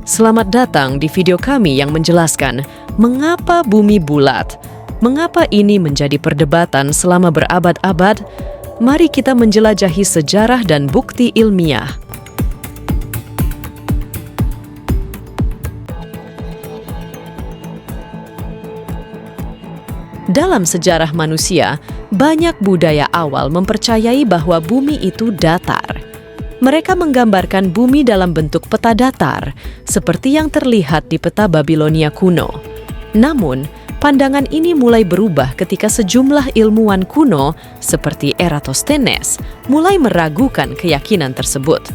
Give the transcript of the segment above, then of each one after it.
Selamat datang di video kami yang menjelaskan mengapa bumi bulat. Mengapa ini menjadi perdebatan selama berabad-abad? Mari kita menjelajahi sejarah dan bukti ilmiah. Dalam sejarah manusia, banyak budaya awal mempercayai bahwa bumi itu datar. Mereka menggambarkan bumi dalam bentuk peta datar, seperti yang terlihat di peta Babilonia kuno. Namun, pandangan ini mulai berubah ketika sejumlah ilmuwan kuno, seperti Eratosthenes, mulai meragukan keyakinan tersebut.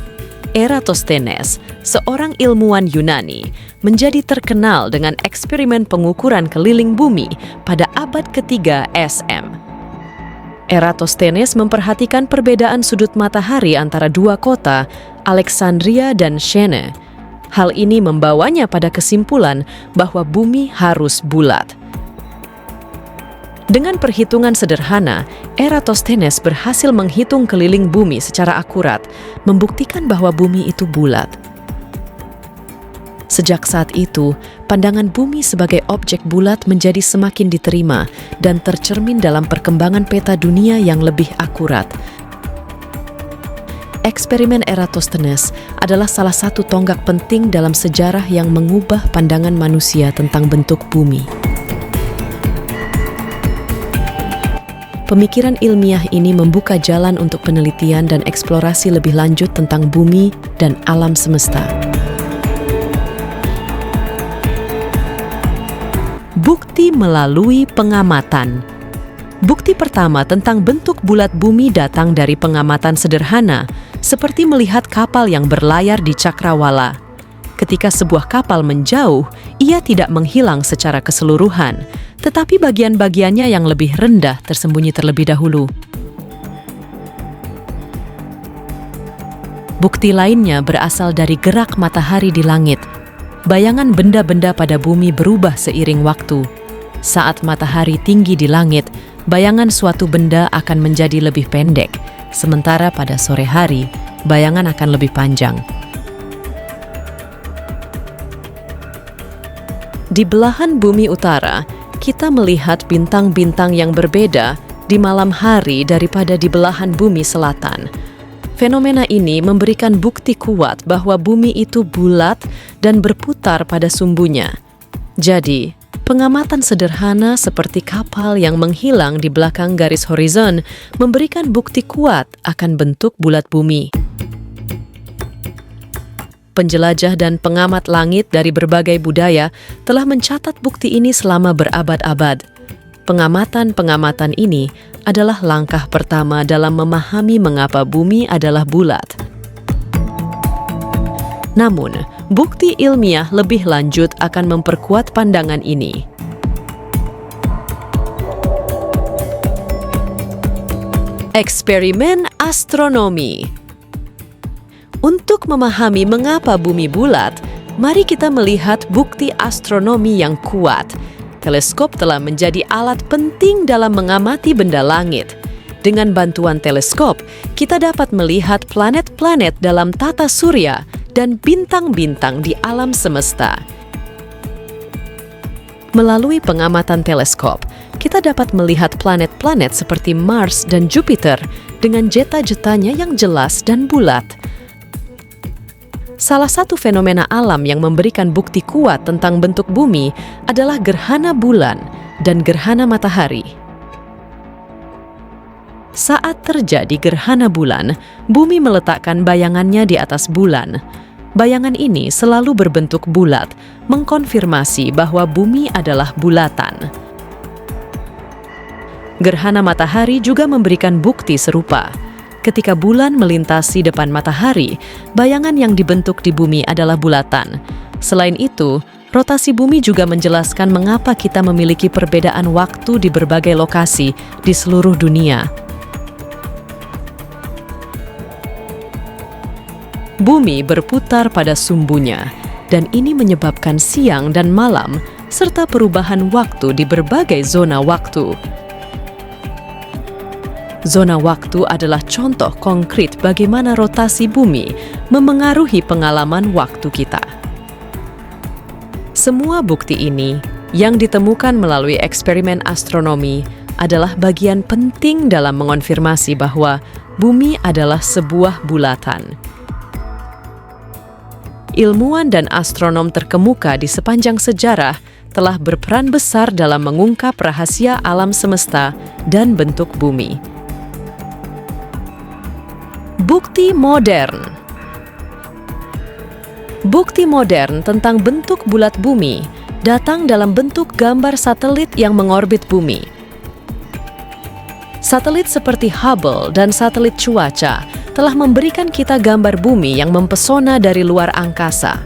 Eratosthenes, seorang ilmuwan Yunani, menjadi terkenal dengan eksperimen pengukuran keliling bumi pada abad ketiga SM. Eratosthenes memperhatikan perbedaan sudut matahari antara dua kota, Alexandria dan Shene. Hal ini membawanya pada kesimpulan bahwa bumi harus bulat. Dengan perhitungan sederhana, Eratosthenes berhasil menghitung keliling bumi secara akurat, membuktikan bahwa bumi itu bulat. Sejak saat itu, pandangan bumi sebagai objek bulat menjadi semakin diterima dan tercermin dalam perkembangan peta dunia yang lebih akurat. Eksperimen Eratosthenes adalah salah satu tonggak penting dalam sejarah yang mengubah pandangan manusia tentang bentuk bumi. Pemikiran ilmiah ini membuka jalan untuk penelitian dan eksplorasi lebih lanjut tentang bumi dan alam semesta. Bukti melalui pengamatan. Bukti pertama tentang bentuk bulat bumi datang dari pengamatan sederhana, seperti melihat kapal yang berlayar di cakrawala. Ketika sebuah kapal menjauh, ia tidak menghilang secara keseluruhan, tetapi bagian-bagiannya yang lebih rendah tersembunyi terlebih dahulu. Bukti lainnya berasal dari gerak matahari di langit. Bayangan benda-benda pada bumi berubah seiring waktu. Saat matahari tinggi di langit, bayangan suatu benda akan menjadi lebih pendek, sementara pada sore hari, bayangan akan lebih panjang. Di belahan bumi utara, kita melihat bintang-bintang yang berbeda di malam hari daripada di belahan bumi selatan. Fenomena ini memberikan bukti kuat bahwa bumi itu bulat dan berputar pada sumbunya. Jadi, pengamatan sederhana seperti kapal yang menghilang di belakang garis horizon memberikan bukti kuat akan bentuk bulat bumi. Penjelajah dan pengamat langit dari berbagai budaya telah mencatat bukti ini selama berabad-abad. Pengamatan-pengamatan ini adalah langkah pertama dalam memahami mengapa bumi adalah bulat. Namun, bukti ilmiah lebih lanjut akan memperkuat pandangan ini. Eksperimen astronomi. Untuk memahami mengapa bumi bulat, mari kita melihat bukti astronomi yang kuat. Teleskop telah menjadi alat penting dalam mengamati benda langit. Dengan bantuan teleskop, kita dapat melihat planet-planet dalam tata surya dan bintang-bintang di alam semesta. Melalui pengamatan teleskop, kita dapat melihat planet-planet seperti Mars dan Jupiter dengan jeta-jetanya yang jelas dan bulat. Salah satu fenomena alam yang memberikan bukti kuat tentang bentuk bumi adalah gerhana bulan dan gerhana matahari. Saat terjadi gerhana bulan, bumi meletakkan bayangannya di atas bulan. Bayangan ini selalu berbentuk bulat, mengkonfirmasi bahwa bumi adalah bulatan. Gerhana matahari juga memberikan bukti serupa. Ketika bulan melintasi depan matahari, bayangan yang dibentuk di bumi adalah bulatan. Selain itu, rotasi bumi juga menjelaskan mengapa kita memiliki perbedaan waktu di berbagai lokasi di seluruh dunia. Bumi berputar pada sumbunya, dan ini menyebabkan siang dan malam, serta perubahan waktu di berbagai zona waktu. Zona waktu adalah contoh konkret bagaimana rotasi bumi memengaruhi pengalaman waktu kita. Semua bukti ini yang ditemukan melalui eksperimen astronomi adalah bagian penting dalam mengonfirmasi bahwa bumi adalah sebuah bulatan. Ilmuwan dan astronom terkemuka di sepanjang sejarah telah berperan besar dalam mengungkap rahasia alam semesta dan bentuk bumi. Bukti modern. Bukti modern tentang bentuk bulat bumi datang dalam bentuk gambar satelit yang mengorbit bumi. Satelit seperti Hubble dan satelit cuaca telah memberikan kita gambar bumi yang mempesona dari luar angkasa.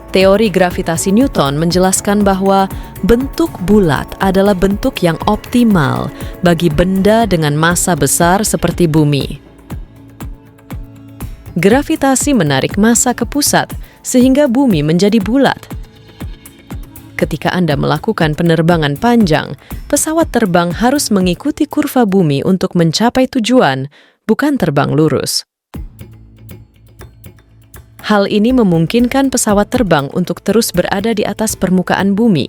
Teori gravitasi Newton menjelaskan bahwa bentuk bulat adalah bentuk yang optimal bagi benda dengan massa besar seperti bumi. Gravitasi menarik massa ke pusat sehingga bumi menjadi bulat. Ketika Anda melakukan penerbangan panjang, pesawat terbang harus mengikuti kurva bumi untuk mencapai tujuan, bukan terbang lurus. Hal ini memungkinkan pesawat terbang untuk terus berada di atas permukaan bumi.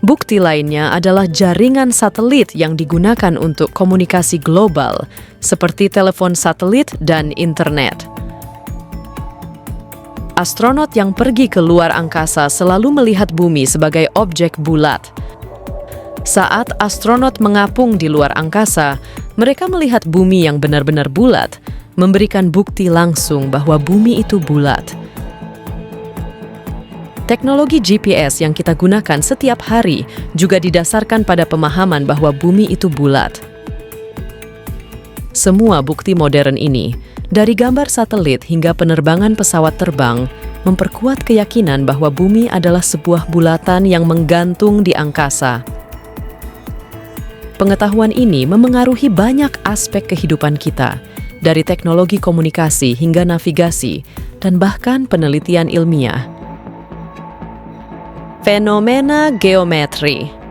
Bukti lainnya adalah jaringan satelit yang digunakan untuk komunikasi global, seperti telepon satelit dan internet. Astronot yang pergi ke luar angkasa selalu melihat bumi sebagai objek bulat. Saat astronot mengapung di luar angkasa, mereka melihat bumi yang benar-benar bulat, memberikan bukti langsung bahwa bumi itu bulat. Teknologi GPS yang kita gunakan setiap hari juga didasarkan pada pemahaman bahwa bumi itu bulat. Semua bukti modern ini, dari gambar satelit hingga penerbangan pesawat terbang, memperkuat keyakinan bahwa bumi adalah sebuah bulatan yang menggantung di angkasa. Pengetahuan ini memengaruhi banyak aspek kehidupan kita, dari teknologi komunikasi hingga navigasi, dan bahkan penelitian ilmiah. Fenomena geometri.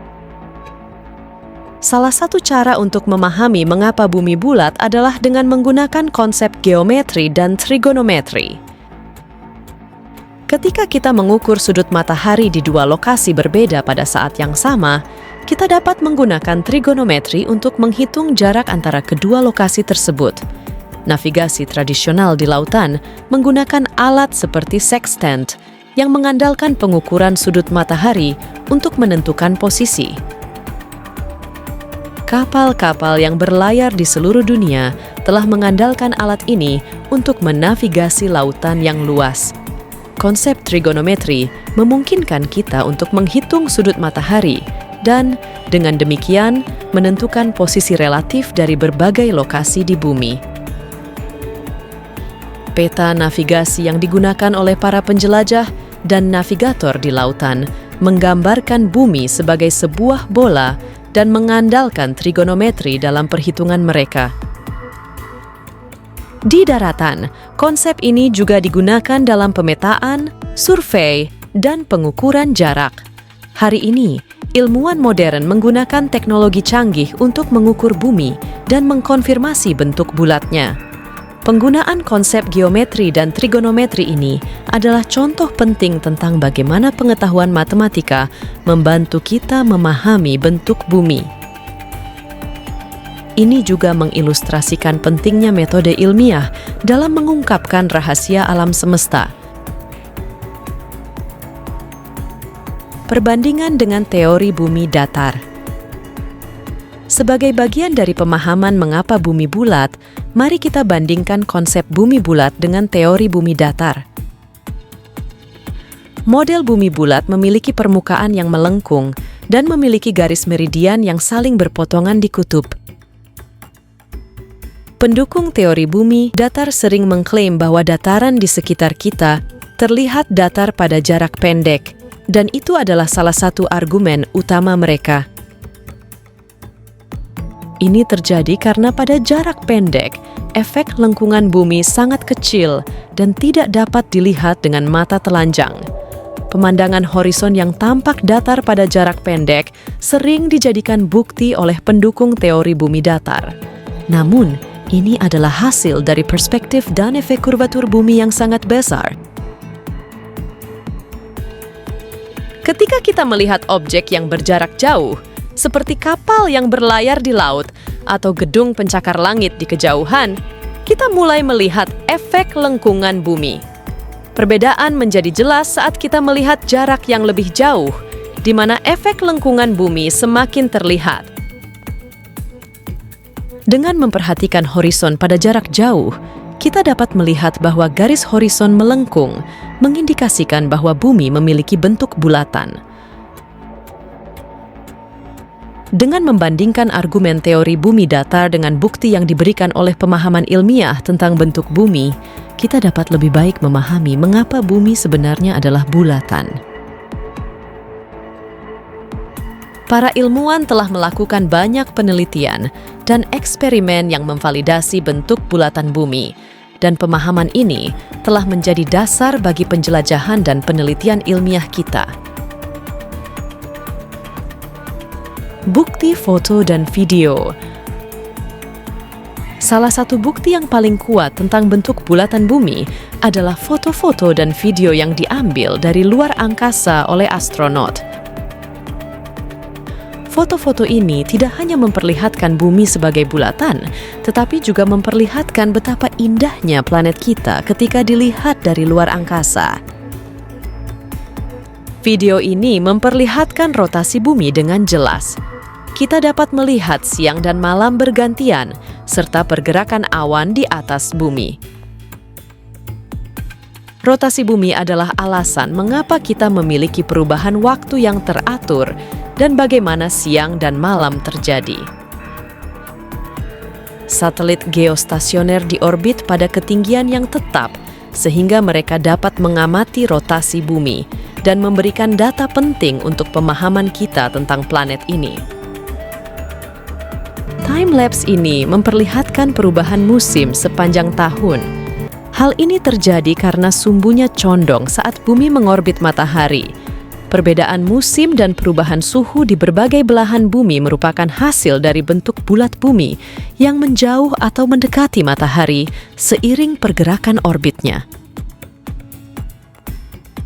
Salah satu cara untuk memahami mengapa bumi bulat adalah dengan menggunakan konsep geometri dan trigonometri. Ketika kita mengukur sudut matahari di dua lokasi berbeda pada saat yang sama, kita dapat menggunakan trigonometri untuk menghitung jarak antara kedua lokasi tersebut. Navigasi tradisional di lautan menggunakan alat seperti sextant yang mengandalkan pengukuran sudut matahari untuk menentukan posisi. Kapal-kapal yang berlayar di seluruh dunia telah mengandalkan alat ini untuk menavigasi lautan yang luas. Konsep trigonometri memungkinkan kita untuk menghitung sudut matahari dan, dengan demikian, menentukan posisi relatif dari berbagai lokasi di bumi. Peta navigasi yang digunakan oleh para penjelajah dan navigator di lautan menggambarkan bumi sebagai sebuah bola dan mengandalkan trigonometri dalam perhitungan mereka. Di daratan, konsep ini juga digunakan dalam pemetaan, survei, dan pengukuran jarak. Hari ini, ilmuwan modern menggunakan teknologi canggih untuk mengukur bumi dan mengkonfirmasi bentuk bulatnya. Penggunaan konsep geometri dan trigonometri ini adalah contoh penting tentang bagaimana pengetahuan matematika membantu kita memahami bentuk bumi. Ini juga mengilustrasikan pentingnya metode ilmiah dalam mengungkapkan rahasia alam semesta. Perbandingan dengan teori bumi datar. Sebagai bagian dari pemahaman mengapa bumi bulat, mari kita bandingkan konsep bumi bulat dengan teori bumi datar. Model bumi bulat memiliki permukaan yang melengkung dan memiliki garis meridian yang saling berpotongan di kutub. Pendukung teori bumi datar sering mengklaim bahwa dataran di sekitar kita terlihat datar pada jarak pendek, dan itu adalah salah satu argumen utama mereka. Ini terjadi karena pada jarak pendek, efek lengkungan bumi sangat kecil dan tidak dapat dilihat dengan mata telanjang. Pemandangan horizon yang tampak datar pada jarak pendek sering dijadikan bukti oleh pendukung teori bumi datar. Namun, ini adalah hasil dari perspektif dan efek kurvatur bumi yang sangat besar. Ketika kita melihat objek yang berjarak jauh, seperti kapal yang berlayar di laut atau gedung pencakar langit di kejauhan, kita mulai melihat efek lengkungan bumi. Perbedaan menjadi jelas saat kita melihat jarak yang lebih jauh, di mana efek lengkungan bumi semakin terlihat. Dengan memperhatikan horizon pada jarak jauh, kita dapat melihat bahwa garis horizon melengkung, mengindikasikan bahwa bumi memiliki bentuk bulatan. Dengan membandingkan argumen teori bumi datar dengan bukti yang diberikan oleh pemahaman ilmiah tentang bentuk bumi, kita dapat lebih baik memahami mengapa bumi sebenarnya adalah bulatan. Para ilmuwan telah melakukan banyak penelitian dan eksperimen yang memvalidasi bentuk bulatan bumi, dan pemahaman ini telah menjadi dasar bagi penjelajahan dan penelitian ilmiah kita. Bukti foto dan video. Salah satu bukti yang paling kuat tentang bentuk bulatan bumi adalah foto-foto dan video yang diambil dari luar angkasa oleh astronot. Foto-foto ini tidak hanya memperlihatkan bumi sebagai bulatan, tetapi juga memperlihatkan betapa indahnya planet kita ketika dilihat dari luar angkasa. Video ini memperlihatkan rotasi bumi dengan jelas. Kita dapat melihat siang dan malam bergantian, serta pergerakan awan di atas bumi. Rotasi bumi adalah alasan mengapa kita memiliki perubahan waktu yang teratur dan bagaimana siang dan malam terjadi. Satelit geostasioner diorbit pada ketinggian yang tetap, sehingga mereka dapat mengamati rotasi bumi dan memberikan data penting untuk pemahaman kita tentang planet ini. Time-lapse ini memperlihatkan perubahan musim sepanjang tahun. Hal ini terjadi karena sumbunya condong saat bumi mengorbit matahari. Perbedaan musim dan perubahan suhu di berbagai belahan bumi merupakan hasil dari bentuk bulat bumi yang menjauh atau mendekati matahari seiring pergerakan orbitnya.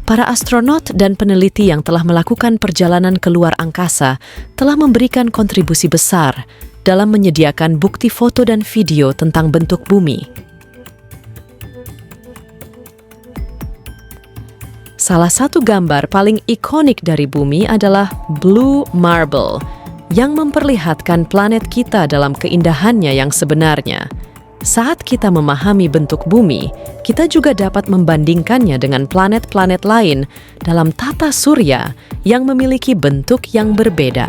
Para astronot dan peneliti yang telah melakukan perjalanan ke luar angkasa telah memberikan kontribusi besar dalam menyediakan bukti foto dan video tentang bentuk bumi. Salah satu gambar paling ikonik dari bumi adalah Blue Marble, yang memperlihatkan planet kita dalam keindahannya yang sebenarnya. Saat kita memahami bentuk bumi, kita juga dapat membandingkannya dengan planet-planet lain dalam tata surya yang memiliki bentuk yang berbeda.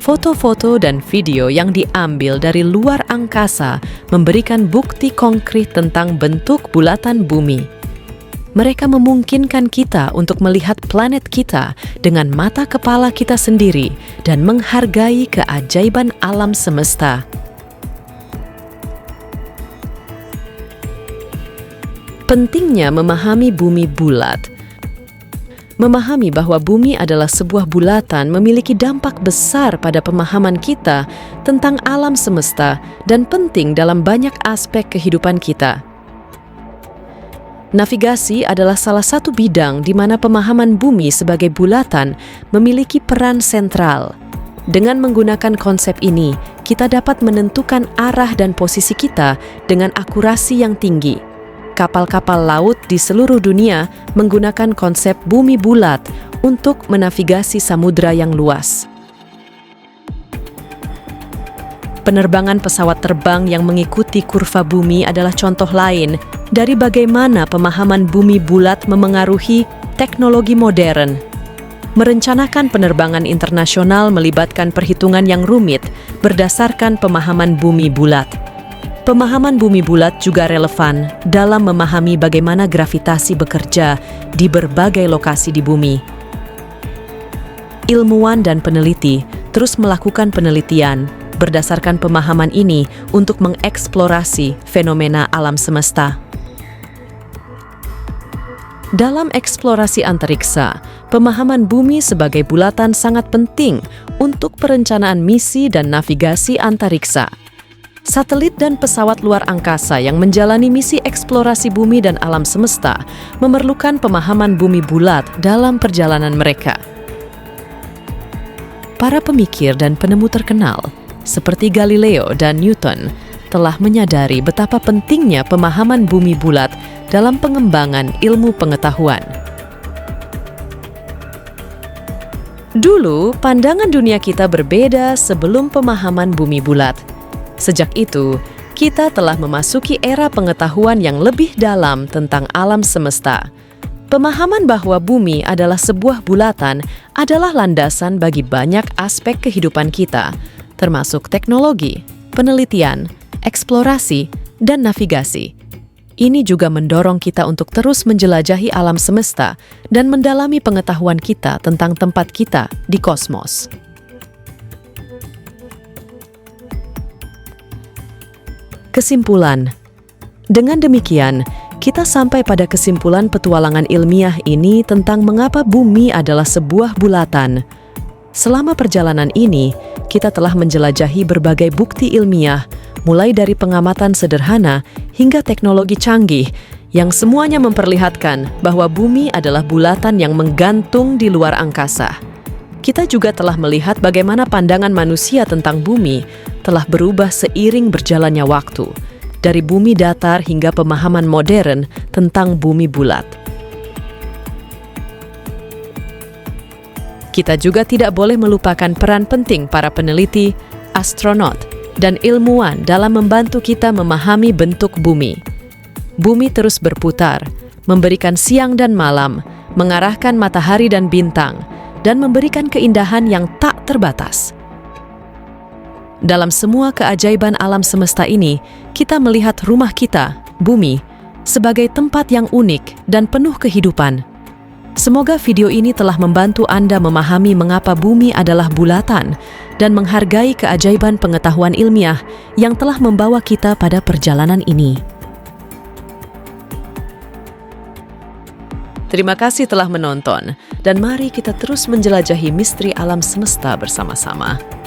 Foto-foto dan video yang diambil dari luar angkasa memberikan bukti konkret tentang bentuk bulatan bumi. Mereka memungkinkan kita untuk melihat planet kita dengan mata kepala kita sendiri dan menghargai keajaiban alam semesta. Pentingnya memahami bumi bulat. Memahami bahwa bumi adalah sebuah bulatan memiliki dampak besar pada pemahaman kita tentang alam semesta dan penting dalam banyak aspek kehidupan kita. Navigasi adalah salah satu bidang di mana pemahaman bumi sebagai bulatan memiliki peran sentral. Dengan menggunakan konsep ini, kita dapat menentukan arah dan posisi kita dengan akurasi yang tinggi. Kapal-kapal laut di seluruh dunia menggunakan konsep bumi bulat untuk menavigasi samudra yang luas. Penerbangan pesawat terbang yang mengikuti kurva bumi adalah contoh lain dari bagaimana pemahaman bumi bulat memengaruhi teknologi modern. Merencanakan penerbangan internasional melibatkan perhitungan yang rumit berdasarkan pemahaman bumi bulat. Pemahaman bumi bulat juga relevan dalam memahami bagaimana gravitasi bekerja di berbagai lokasi di bumi. Ilmuwan dan peneliti terus melakukan penelitian berdasarkan pemahaman ini untuk mengeksplorasi fenomena alam semesta. Dalam eksplorasi antariksa, pemahaman bumi sebagai bulatan sangat penting untuk perencanaan misi dan navigasi antariksa. Satelit dan pesawat luar angkasa yang menjalani misi eksplorasi bumi dan alam semesta memerlukan pemahaman bumi bulat dalam perjalanan mereka. Para pemikir dan penemu terkenal, seperti Galileo dan Newton, telah menyadari betapa pentingnya pemahaman bumi bulat dalam pengembangan ilmu pengetahuan. Dulu, pandangan dunia kita berbeda sebelum pemahaman bumi bulat. Sejak itu, kita telah memasuki era pengetahuan yang lebih dalam tentang alam semesta. Pemahaman bahwa bumi adalah sebuah bulatan adalah landasan bagi banyak aspek kehidupan kita, termasuk teknologi, penelitian, eksplorasi, dan navigasi. Ini juga mendorong kita untuk terus menjelajahi alam semesta dan mendalami pengetahuan kita tentang tempat kita di kosmos. Kesimpulan. Dengan demikian, kita sampai pada kesimpulan petualangan ilmiah ini tentang mengapa bumi adalah sebuah bulatan. Selama perjalanan ini, kita telah menjelajahi berbagai bukti ilmiah, mulai dari pengamatan sederhana hingga teknologi canggih, yang semuanya memperlihatkan bahwa bumi adalah bulatan yang menggantung di luar angkasa. Kita juga telah melihat bagaimana pandangan manusia tentang bumi telah berubah seiring berjalannya waktu, dari bumi datar hingga pemahaman modern tentang bumi bulat. Kita juga tidak boleh melupakan peran penting para peneliti, astronot, dan ilmuwan dalam membantu kita memahami bentuk bumi. Bumi terus berputar, memberikan siang dan malam, mengarahkan matahari dan bintang, dan memberikan keindahan yang tak terbatas. Dalam semua keajaiban alam semesta ini, kita melihat rumah kita, bumi, sebagai tempat yang unik dan penuh kehidupan. Semoga video ini telah membantu Anda memahami mengapa bumi adalah bulatan dan menghargai keajaiban pengetahuan ilmiah yang telah membawa kita pada perjalanan ini. Terima kasih telah menonton, dan mari kita terus menjelajahi misteri alam semesta bersama-sama.